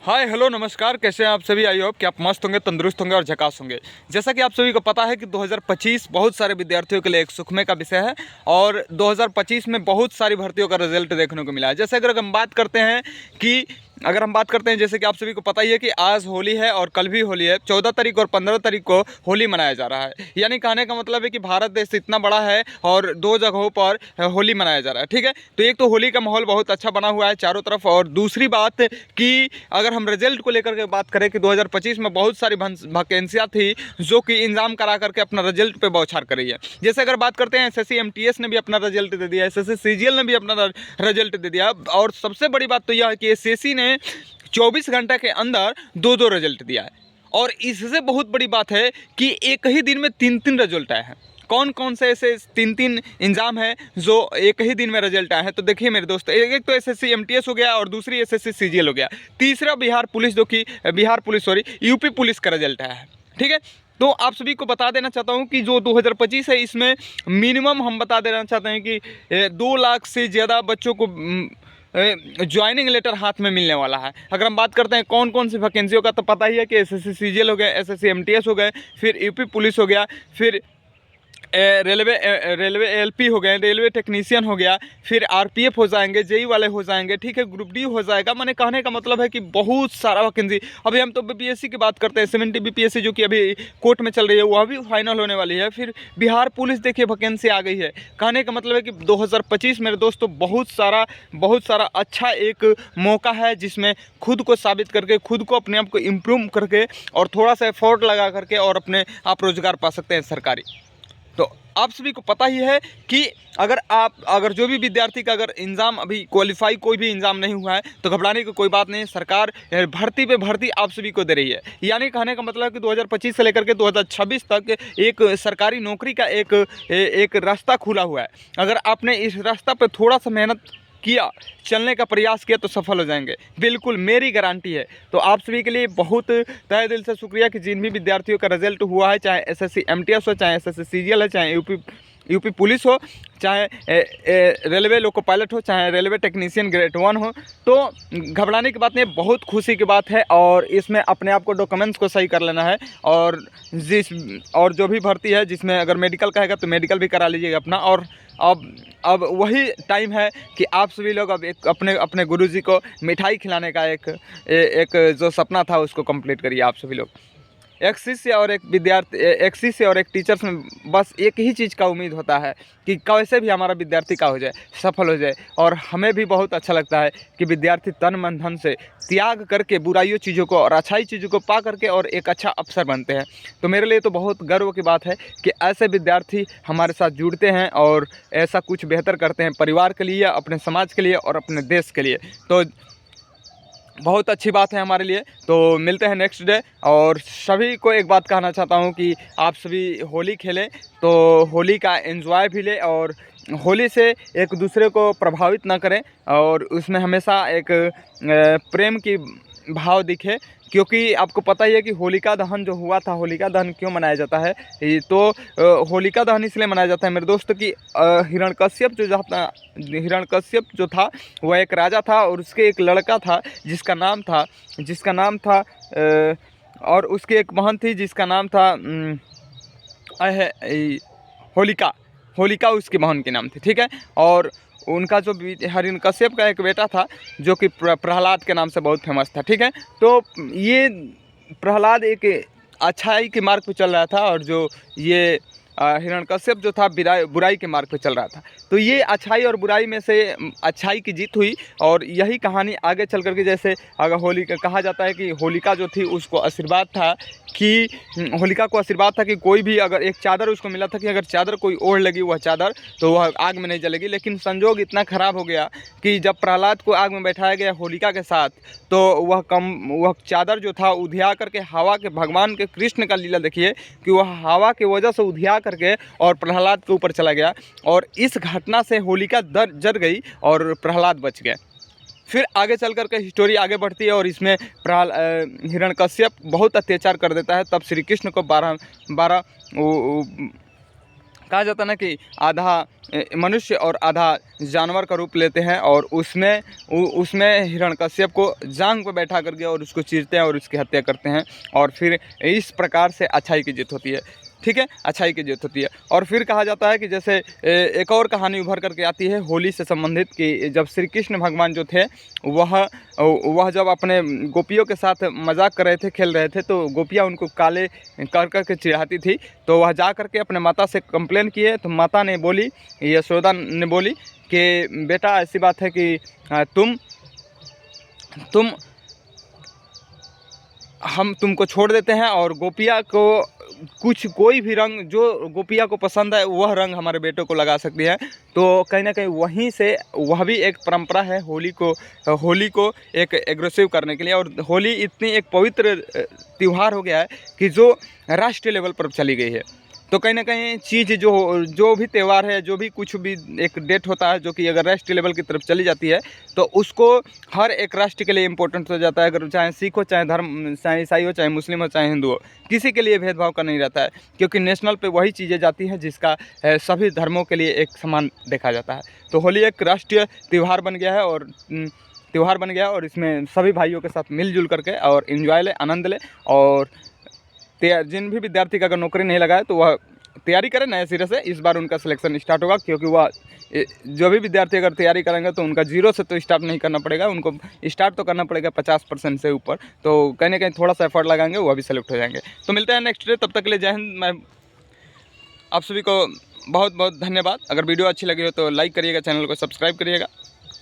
Hi hello नमस्कार, कैसे हैं आप सभी। आई होप कि आप मस्त होंगे, तंदुरुस्त होंगे और झकास होंगे। जैसा कि आप सभी को पता है कि 2025 बहुत सारे विद्यार्थियों के लिए एक सुखमय का विषय है और 2025 में बहुत सारी भर्तियों का रिजल्ट देखने को मिला है। जैसे अगर हम बात करते हैं जैसे कि आप सभी को पता ही है कि आज होली है और कल भी होली है। 14 तारीख और 15 तारीख को होली मनाया जा रहा है। यानी कहने का मतलब है कि भारत देश इतना बड़ा है और दो जगहों पर होली मनाया जा रहा है। ठीक है, तो एक तो होली का माहौल बहुत अच्छा बना हुआ है चारों तरफ, और दूसरी बात कि अगर हम रिजल्ट को लेकर के बात करें कि 2025 में बहुत सारी वैकेंसियाँ थी जो कि इंजाम करा करके अपना रिजल्ट पे बौछार कर रही है। जैसे अगर बात करते हैं एसएससी एमटीएस ने भी अपना रिजल्ट दे दिया, एसएससी सीजीएल ने भी अपना रिजल्ट दे दिया, और सबसे बड़ी बात तो यह है कि एसएससी ने 24 घंटे के अंदर दो दो रिजल्ट दिया है। और इससे बहुत बड़ी बात है कि एक ही दिन में तीन तीन रिजल्ट आए हैं। कौन कौन से ऐसे तीन तीन एग्जाम है जो एक ही दिन में रिजल्ट आए हैं, तो देखिए मेरे दोस्त, एक तो एसएससी एमटीएस हो गया और दूसरी एसएससी सीजीएल हो गया, तीसरा बिहार पुलिस यूपी पुलिस का रिजल्ट आया है। ठीक है, तो आप सभी को बता देना चाहता हूं कि जो 2025 है इसमें मिनिमम हम बता देना चाहते हैं कि 2 लाख से ज़्यादा बच्चों को ज्वाइनिंग लेटर हाथ में मिलने वाला है। अगर हम बात करते हैं कौन कौन सी वैकेंसियों का, तो पता ही है कि एसएससी सीजीएल हो गया, एसएससी एमटीएस हो गए, फिर यूपी पुलिस हो गया, फिर रेलवे एलपी हो गए, रेलवे टेक्नीशियन हो गया, फिर आरपीएफ हो जाएंगे, जेई वाले हो जाएंगे। ठीक है, ग्रुप डी हो जाएगा। मैंने कहने का मतलब है कि बहुत सारा वैकेंसी। अभी हम तो बीपीएससी की बात करते हैं, 70 बीपीएससी जो कि अभी कोर्ट में चल रही है, वह भी फाइनल होने वाली है। फिर बिहार पुलिस देखिए वैकेंसी आ गई है। कहने का मतलब है कि 2025 मेरे दोस्तों बहुत सारा अच्छा एक मौका है जिसमें खुद को साबित करके, खुद को अपने आप को इम्प्रूव करके और थोड़ा सा एफर्ट लगा करके और अपने आप रोजगार पा सकते हैं सरकारी। तो आप सभी को पता ही है कि अगर जो भी विद्यार्थी का अगर एग्ज़ाम अभी क्वालिफाई कोई भी एग्ज़ाम नहीं हुआ है तो घबराने की कोई बात नहीं। सरकार भर्ती पे भर्ती आप सभी को दे रही है। यानी कहने का मतलब है कि 2025 से लेकर के 2026 तक एक सरकारी नौकरी का एक रास्ता खुला हुआ है। अगर आपने इस रास्ता पर थोड़ा सा मेहनत किया, चलने का प्रयास किया, तो सफल हो जाएंगे, बिल्कुल मेरी गारंटी है। तो आप सभी के लिए बहुत तहे दिल से शुक्रिया कि जिन भी विद्यार्थियों का रिजल्ट हुआ है, चाहे एसएससी एमटीएस हो, चाहे एसएससी सीजीएल है, चाहे यूपी पुलिस हो, चाहे रेलवे लोको पायलट हो, चाहे रेलवे टेक्नीशियन ग्रेड 1 हो, तो घबराने की बात नहीं, बहुत खुशी की बात है। और इसमें अपने आप को डॉक्यूमेंट्स को सही कर लेना है। और जो भी भर्ती है जिसमें अगर मेडिकल का है तो मेडिकल भी करा लीजिएगा अपना। और अब वही टाइम है कि आप सभी लोग अब एक अपने गुरुजी को मिठाई खिलाने का एक जो सपना था उसको कंप्लीट करिए। आप सभी लोग एक शिष्य और एक टीचर्स में बस एक ही चीज़ का उम्मीद होता है कि कैसे भी हमारा विद्यार्थी का हो जाए, सफल हो जाए। और हमें भी बहुत अच्छा लगता है कि विद्यार्थी तन मन धन से त्याग करके बुराइयों चीज़ों को और अच्छाई चीज़ों को पा करके और एक अच्छा अफसर बनते हैं। तो मेरे लिए तो बहुत गर्व की बात है कि ऐसे विद्यार्थी हमारे साथ जुड़ते हैं और ऐसा कुछ बेहतर करते हैं परिवार के लिए, अपने समाज के लिए और अपने देश के लिए। तो बहुत अच्छी बात है हमारे लिए। तो मिलते हैं नेक्स्ट डे। और सभी को एक बात कहना चाहता हूँ कि आप सभी होली खेलें तो होली का एंजॉय भी लें और होली से एक दूसरे को प्रभावित ना करें और उसमें हमेशा एक प्रेम की भाव दिखे। क्योंकि आपको पता ही है कि होलिका दहन जो हुआ था, होलिका दहन क्यों मनाया जाता है, तो होलिका दहन इसलिए मनाया जाता है मेरे दोस्त कि हिरण्यकश्यप जो था वह एक राजा था और उसके एक लड़का था जिसका नाम था और उसकी एक बहन थी जिसका नाम था होलिका उसकी बहन के नाम थी। ठीक है, और उनका जो हिरण्यकश्यप का एक बेटा था जो कि प्रहलाद के नाम से बहुत फेमस था। ठीक है, तो ये प्रहलाद एक अच्छाई के मार्ग पे चल रहा था और जो ये हिरण्यकश्यप जो था बुराई के मार्ग पे चल रहा था। तो ये अच्छाई और बुराई में से अच्छाई की जीत हुई और यही कहानी आगे चल करके, जैसे अगर होलिका कहा जाता है कि होलिका जो थी उसको आशीर्वाद था कि होलिका को आशीर्वाद था कि कोई भी अगर एक चादर उसको मिला था कि अगर चादर कोई ओढ़ लगी वह चादर तो वह आग में नहीं जलेगी। लेकिन संजोग इतना ख़राब हो गया कि जब प्रहलाद को आग में बैठाया गया होलिका के साथ तो वह चादर जो था उधिया करके हवा के भगवान के कृष्ण का लीला देखिए कि वह हवा की वजह से उधिया करके और प्रहलाद के ऊपर चला गया और इस घटना से होलिका जल गई और प्रहलाद बच गए। फिर आगे चल कर के स्टोरी आगे बढ़ती है और इसमें हिरण्यकश्यप बहुत अत्याचार कर देता है। तब श्री कृष्ण को 12 कहा जाता है ना कि आधा मनुष्य और आधा जानवर का रूप लेते हैं, और उसमें हिरण्यकश्यप को जांग पर बैठा करके और उसको चीरते हैं और उसकी हत्या करते हैं, और फिर इस प्रकार से अच्छाई की जीत होती है। ठीक है, अच्छाई की जीत होती है। और फिर कहा जाता है कि जैसे एक और कहानी उभर करके आती है होली से संबंधित, कि जब श्री कृष्ण भगवान जो थे वह जब अपने गोपियों के साथ मजाक कर रहे थे, खेल रहे थे, तो गोपियाँ उनको काले कर करके चिढ़ाती थी। तो वह जा करके अपने माता से कंप्लेन किए, तो माता ने बोली, यशोदा ने बोली कि बेटा ऐसी बात है कि तुम हम तुमको छोड़ देते हैं, और गोपिया को कोई भी रंग जो गोपिया को पसंद है वह रंग हमारे बेटों को लगा सकती है। तो कहीं ना कहीं वहीं से वह भी एक परंपरा है होली को एक एग्रेसिव करने के लिए। और होली इतनी एक पवित्र त्यौहार हो गया है कि जो राष्ट्रीय लेवल पर चली गई है। तो कहीं ना कहीं चीज़ जो भी त्यौहार है, जो भी कुछ भी एक डेट होता है जो कि अगर राष्ट्रीय लेवल की तरफ चली जाती है तो उसको हर एक राष्ट्र के लिए इम्पोर्टेंट हो जाता है। अगर चाहे सिख हो, चाहे धर्म, चाहे ईसाई हो, चाहे मुस्लिम हो, चाहे हिंदू हो, किसी के लिए भेदभाव का नहीं रहता है, क्योंकि नेशनल पे वही चीज़ें जाती हैं जिसका सभी धर्मों के लिए एक समान देखा जाता है। तो होली एक राष्ट्रीय त्यौहार बन गया है, और इसमें सभी भाइयों के साथ मिलजुल करके और इन्जॉय लें, आनंद लें। और जिन भी विद्यार्थी का अगर नौकरी नहीं लगा है तो वह तैयारी करें नए सिरे से। इस बार उनका सिलेक्शन स्टार्ट होगा, क्योंकि वह जो भी विद्यार्थी अगर तैयारी करेंगे तो उनका जीरो से तो स्टार्ट नहीं करना पड़ेगा, उनको स्टार्ट तो करना पड़ेगा 50% से ऊपर। तो कहीं ना कहीं थोड़ा सा एफर्ट लगाएंगे, वह भी सेलेक्ट हो जाएंगे। तो मिलते हैं नेक्स्ट डे, तब तक के लिए जय हिंद। मैं आप सभी को बहुत बहुत धन्यवाद। अगर वीडियो अच्छी लगी हो तो लाइक करिएगा, चैनल को सब्सक्राइब करिएगा।